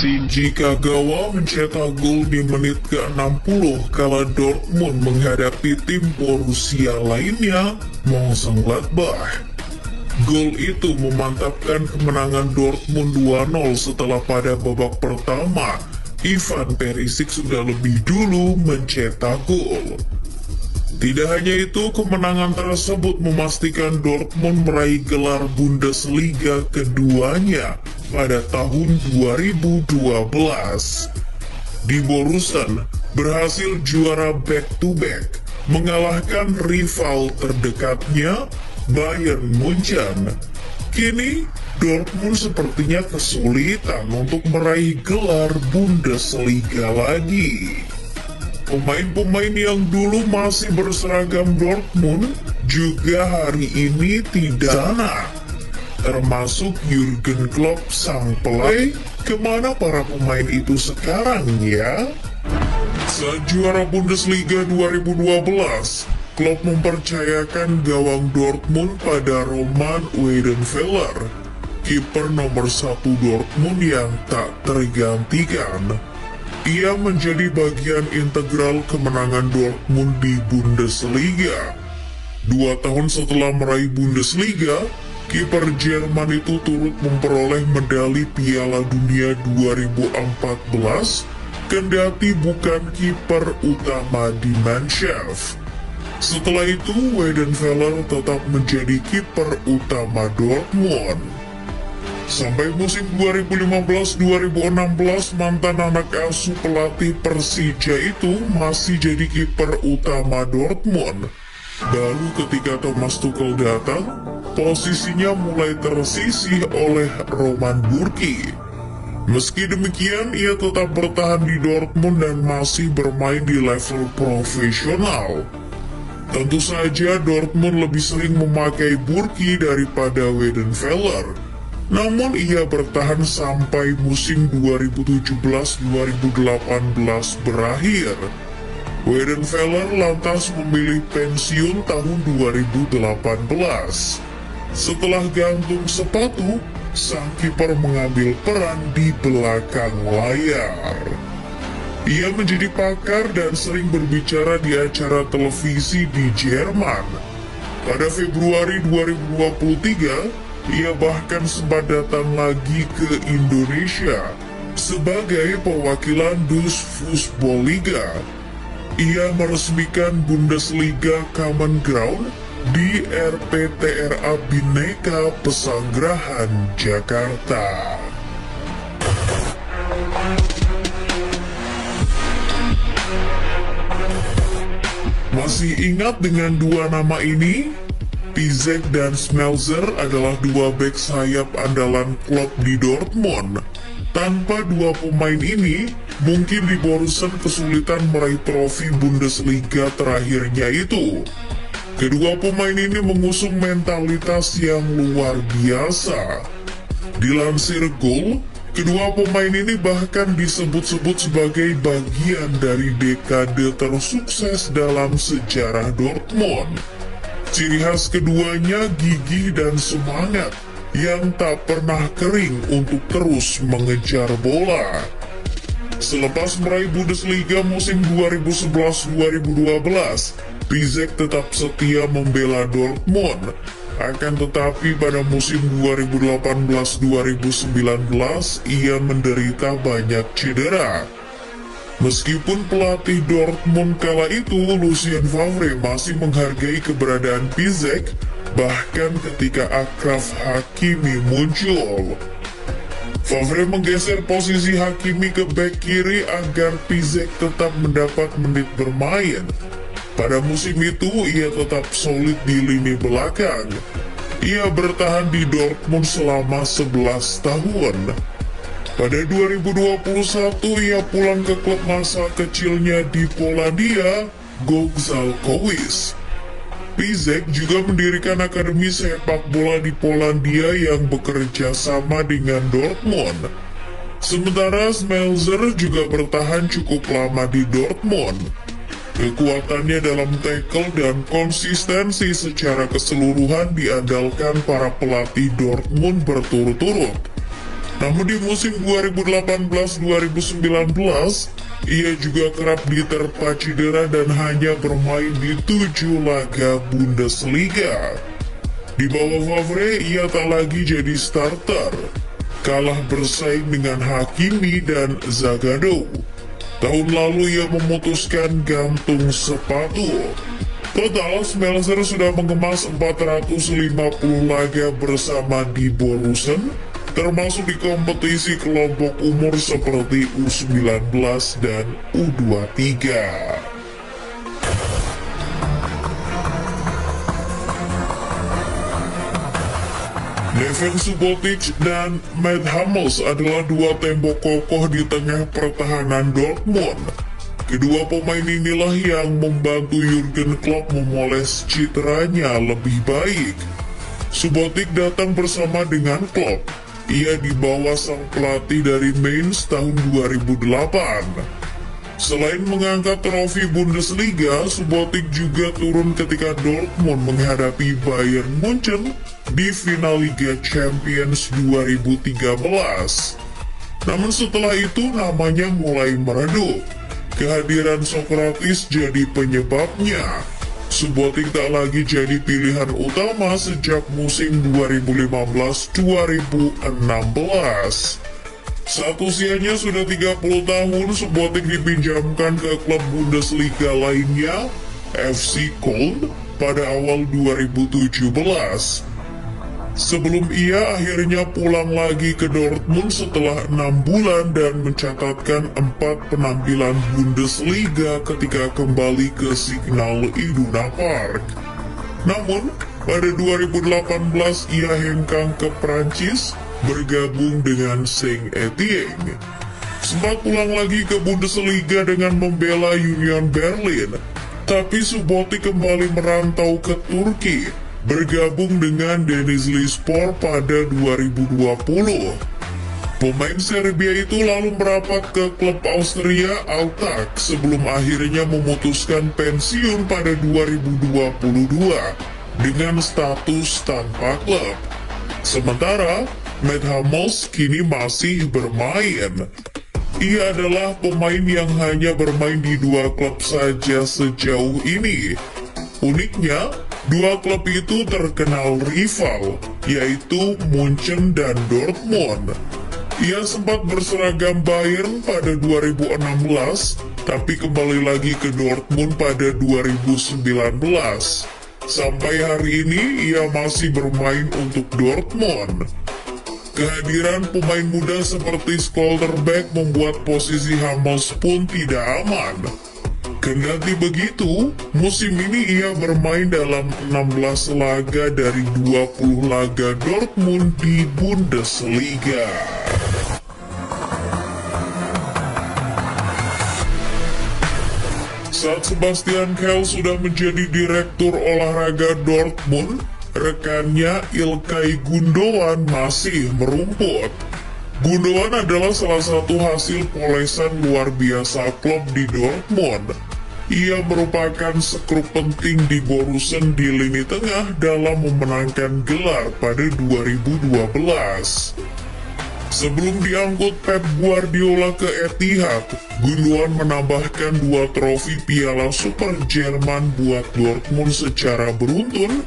Shinji Kagawa mencetak gol di menit ke-60 kala Dortmund menghadapi tim Borussia lainnya, Mönchengladbach. Gol itu memantapkan kemenangan Dortmund 2-0 setelah pada babak pertama, Ivan Perisic sudah lebih dulu mencetak gol. Tidak hanya itu, kemenangan tersebut memastikan Dortmund meraih gelar Bundesliga keduanya pada tahun 2012. Die Borussen berhasil juara back-to-back, mengalahkan rival terdekatnya, Bayern Munchen. Kini, Dortmund sepertinya kesulitan untuk meraih gelar Bundesliga lagi. Pemain-pemain yang dulu masih berseragam Dortmund juga hari ini tidak sana, termasuk Jurgen Klopp sang pelai. Kemana para pemain itu sekarang ya? Saat juara Bundesliga 2012, Klopp mempercayakan gawang Dortmund pada Roman Weidenfeller, kiper nomor 1 Dortmund yang tak tergantikan. Ia menjadi bagian integral kemenangan Dortmund di Bundesliga. 2 tahun setelah meraih Bundesliga, kiper Jerman itu turut memperoleh medali Piala Dunia 2014, kendati bukan kiper utama di Mannschaft. Setelah itu, Weidenfeller tetap menjadi kiper utama Dortmund. Sampai musim 2015-2016, mantan anak asuh pelatih Persija itu masih jadi kiper utama Dortmund. Baru ketika Thomas Tuchel datang, posisinya mulai tersisih oleh Roman Bürki. Meski demikian, ia tetap bertahan di Dortmund dan masih bermain di level profesional. Tentu saja Dortmund lebih sering memakai Bürki daripada Weidenfeller. Namun ia bertahan sampai musim 2017-2018 berakhir. Weidenfeller lantas memilih pensiun tahun 2018. Setelah gantung sepatu, sang kiper mengambil peran di belakang layar. Ia menjadi pakar dan sering berbicara di acara televisi di Jerman. Pada Februari 2023, ia bahkan sempat datang lagi ke Indonesia sebagai perwakilan Dus Fußballliga. Ia meresmikan Bundesliga Common Ground di RPTRA Bhinneka Pesanggerahan, Jakarta. Masih ingat dengan dua nama ini? Piszczek dan Schmelzer adalah dua bek sayap andalan Klopp di Dortmund. Tanpa dua pemain ini, mungkin di Borussen kesulitan meraih trofi Bundesliga terakhirnya itu. Kedua pemain ini mengusung mentalitas yang luar biasa. Dilansir Goal, kedua pemain ini bahkan disebut-sebut sebagai bagian dari dekade tersukses dalam sejarah Dortmund. Ciri khas keduanya gigih dan semangat yang tak pernah kering untuk terus mengejar bola. Selepas meraih Bundesliga musim 2011-2012, Piszczek tetap setia membela Dortmund. Akan tetapi pada musim 2018-2019 ia menderita banyak cedera. Meskipun pelatih Dortmund kala itu, Lucien Favre, masih menghargai keberadaan Piszczek, bahkan ketika Achraf Hakimi muncul. Favre menggeser posisi Hakimi ke bek kiri agar Piszczek tetap mendapat menit bermain. Pada musim itu, ia tetap solid di lini belakang. Ia bertahan di Dortmund selama 11 tahun. Pada 2021, ia pulang ke klub masa kecilnya di Polandia, Gogzalkowicz. Piszczek juga mendirikan akademi sepak bola di Polandia yang bekerja sama dengan Dortmund. Sementara Schmelzer juga bertahan cukup lama di Dortmund. Kekuatannya dalam tackle dan konsistensi secara keseluruhan diandalkan para pelatih Dortmund berturut-turut. Namun di musim 2018-2019, ia juga kerap diterpa cedera dan hanya bermain di 7 laga Bundesliga. Di bawah Favre, ia tak lagi jadi starter, kalah bersaing dengan Hakimi dan Zagadou. Tahun lalu ia memutuskan gantung sepatu. Total, Smelser sudah mengemas 450 laga bersama di Borussen, termasuk di kompetisi kelompok umur seperti U19 dan U23. Neven Subotic dan Matt Hummels adalah dua tembok kokoh di tengah pertahanan Dortmund. Kedua pemain inilah yang membantu Jurgen Klopp memoles citranya lebih baik. Subotic datang bersama dengan Klopp. Ia dibawa sang pelatih dari Mainz tahun 2008. Selain mengangkat trofi Bundesliga, Subotic juga turun ketika Dortmund menghadapi Bayern Munchen di final Liga Champions 2013. Namun setelah itu namanya mulai meredup. Kehadiran Sokratis jadi penyebabnya. Subotic tak lagi jadi pilihan utama sejak musim 2015-2016. Saat usianya sudah 30 tahun, Subotic dipinjamkan ke klub Bundesliga lainnya, FC Köln, pada awal 2017. Sebelum ia akhirnya pulang lagi ke Dortmund setelah 6 bulan dan mencatatkan 4 penampilan Bundesliga ketika kembali ke Signal Iduna Park. Namun, pada 2018 ia hengkang ke Prancis, bergabung dengan Saint-Étienne. Sempat pulang lagi ke Bundesliga dengan membela Union Berlin, tapi Subotic kembali merantau ke Turki, bergabung dengan Denizlispor pada 2020. Pemain Serbia itu lalu merapat ke klub Austria Altak sebelum akhirnya memutuskan pensiun pada 2022 dengan status tanpa klub. Sementara Matt Hummels kini masih bermain. Ia adalah pemain yang hanya bermain di 2 klub saja sejauh ini. Uniknya, 2 klub itu terkenal rival, yaitu Munchen dan Dortmund. Ia sempat berseragam Bayern pada 2016, tapi kembali lagi ke Dortmund pada 2019. Sampai hari ini, ia masih bermain untuk Dortmund. Kehadiran pemain muda seperti Schlotterbeck membuat posisi Hummels pun tidak aman. Kendati begitu, musim ini ia bermain dalam 16 laga dari 20 laga Dortmund di Bundesliga. Saat Sebastian Kehl sudah menjadi direktur olahraga Dortmund, rekannya Ilkay Gundogan masih merumput. Gundogan adalah salah satu hasil polesan luar biasa klub di Dortmund. Ia merupakan skrup penting di Borussen di lini tengah dalam memenangkan gelar pada 2012. Sebelum diangkut Pep Guardiola ke Etihad, Gundogan menambahkan 2 trofi Piala Super Jerman buat Dortmund secara beruntun,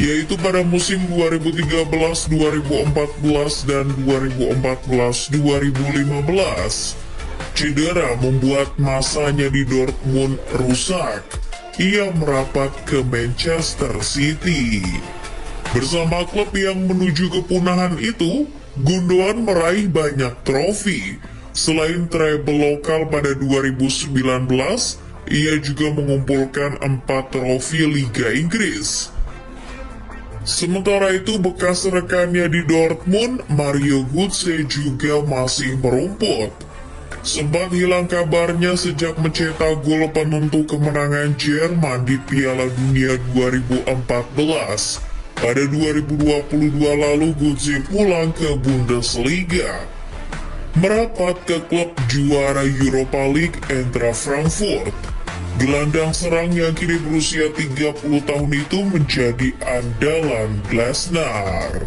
yaitu pada musim 2013-2014 dan 2014-2015. Cedera membuat masanya di Dortmund rusak. Ia merapat ke Manchester City. Bersama klub yang menuju kepunahan itu, Gundogan meraih banyak trofi. Selain treble lokal pada 2019, ia juga mengumpulkan 4 trofi Liga Inggris. Sementara itu, bekas rekannya di Dortmund, Mario Götze juga masih merumput. Sempat hilang kabarnya sejak mencetak gol penentu kemenangan Jerman di Piala Dunia 2014. Pada 2022 lalu, Götze pulang ke Bundesliga, merapat ke klub juara Europa League Eintracht Frankfurt. Gelandang serang yang kini berusia 30 tahun itu menjadi andalan Glasner.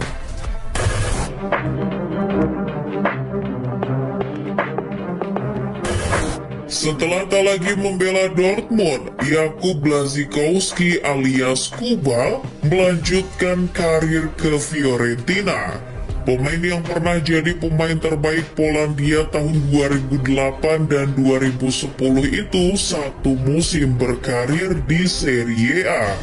Setelah tak lagi membela Dortmund, Jakub Błaszczykowski alias Kuba melanjutkan karir ke Fiorentina. Pemain yang pernah jadi pemain terbaik Polandia tahun 2008 dan 2010 itu satu musim berkarir di Serie A.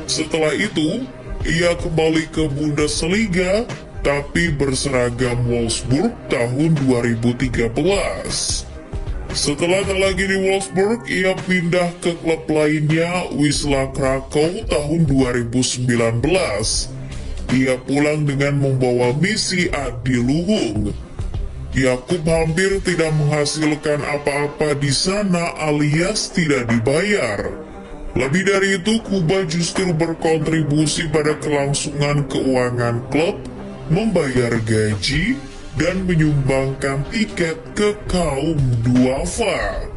Setelah itu, ia kembali ke Bundesliga, tapi berseragam Wolfsburg tahun 2013. Setelah tak lagi di Wolfsburg, ia pindah ke klub lainnya, Wisła Krakow tahun 2019. Ia pulang dengan membawa misi adiluhung. Jakub hampir tidak menghasilkan apa-apa di sana alias tidak dibayar. Lebih dari itu, Kuba justru berkontribusi pada kelangsungan keuangan klub, membayar gaji, dan menyumbangkan tiket ke kaum duafa.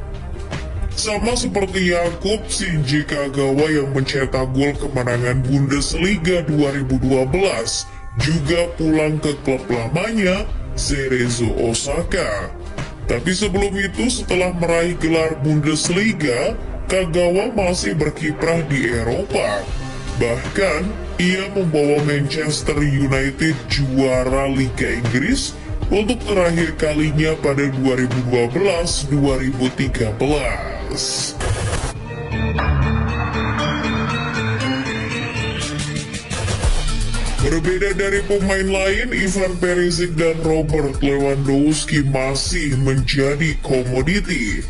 Sama seperti Jakub, Shinji Kagawa yang mencetak gol kemenangan Bundesliga 2012 juga pulang ke klub lamanya, Cerezo Osaka. Tapi sebelum itu, setelah meraih gelar Bundesliga, Kagawa masih berkiprah di Eropa. Bahkan, ia membawa Manchester United juara Liga Inggris untuk terakhir kalinya pada 2012-2013. Berbeda dari pemain lain, Ivan Perisic dan Robert Lewandowski masih menjadi komoditi.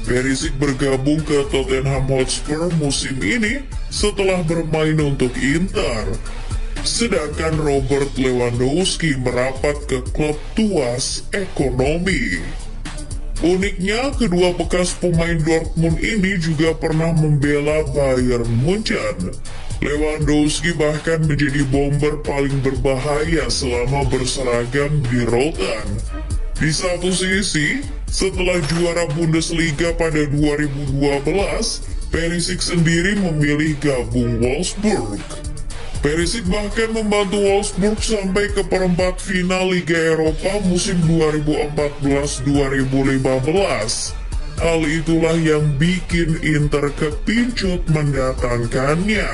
Perisic bergabung ke Tottenham Hotspur musim ini setelah bermain untuk Inter. Sedangkan Robert Lewandowski merapat ke klub tuas ekonomi. Uniknya, kedua bekas pemain Dortmund ini juga pernah membela Bayern Munchen. Lewandowski bahkan menjadi bomber paling berbahaya selama berseragam di Rotterdam. Di satu sisi, setelah juara Bundesliga pada 2012, Perisic sendiri memilih gabung Wolfsburg. Perisic bahkan membantu Wolfsburg sampai ke perempat final Liga Eropa musim 2014-2015. Hal itulah yang bikin Inter kepincut mendatangkannya.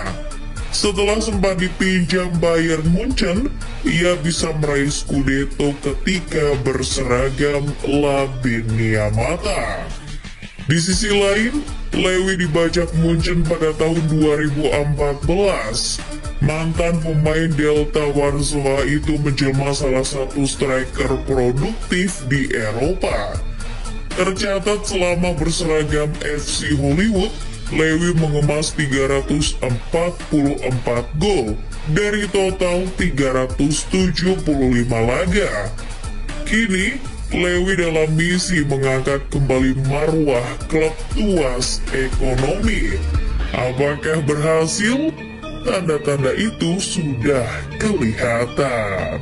Setelah sempat dipinjam Bayern Munchen, ia bisa meraih Scudetto ketika berseragam Labinia Mata. Di sisi lain, Lewy dibajak Munchen pada tahun 2014. Mantan pemain Delta Warsaw itu menjelma salah satu striker produktif di Eropa. Tercatat selama berseragam FC Hollywood, Lewy mengemas 344 gol dari total 375 laga. Kini, Lewy dalam misi mengangkat kembali marwah klub tuas ekonomi. Apakah berhasil? Tanda-tanda itu sudah kelihatan.